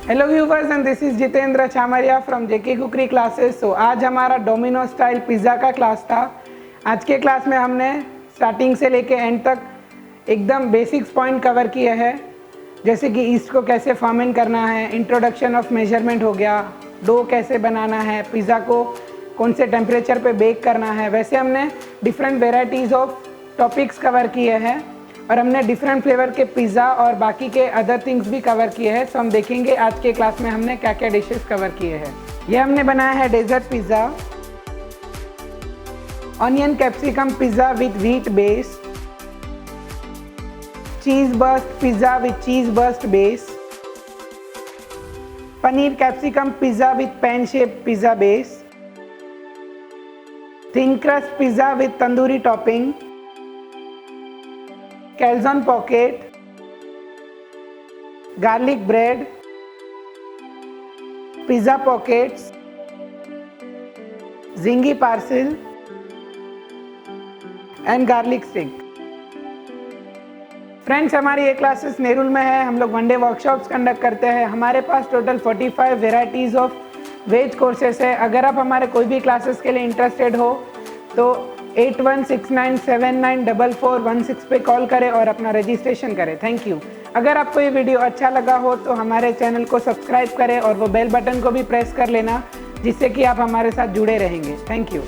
Hello viewers and this is Jitendra Chamaria from JK cookery classes. So आज हमारा domino style pizza का class था। आज के क्लास में हमने स्टार्टिंग से लेके एंड तक एकदम बेसिक्स पॉइंट कवर किए हैं, जैसे कि ईस्ट को कैसे फर्मेंट करना है, इंट्रोडक्शन ऑफ मेजरमेंट हो गया, डो कैसे बनाना है, पिज़्ज़ा को कौन से टेम्परेचर पे बेक करना है। वैसे हमने different varieties of topics cover किए हैं और हमने डिफरेंट फ्लेवर के पिज़्ज़ा और बाकी के अदर थिंग्स भी कवर किए हैं। सो हम देखेंगे आज के क्लास में हमने क्या क्या डिशेस कवर किए हैं। ये हमने बनाया है dessert pizza, onion capsicum pizza with wheat base, cheese burst pizza with cheese burst base, paneer capsicum pizza with pan shape pizza base, thin crust pizza with tandoori topping, calzone pocket, garlic bread, pizza pockets, zingy parcel and garlic stick। Friends, हमारी ये classes Nerul में है। हम लोग one day workshops conduct करते हैं। हमारे पास total 45 varieties of veg courses है। अगर आप हमारे कोई भी क्लासेस के लिए इंटरेस्टेड हो तो 8169794416 पे कॉल करें और अपना रजिस्ट्रेशन करें। Thank you. अगर आपको ये वीडियो अच्छा लगा हो तो हमारे चैनल को सब्सक्राइब करें और वो बेल बटन को भी प्रेस कर लेना, जिससे कि आप हमारे साथ जुड़े रहेंगे। Thank you.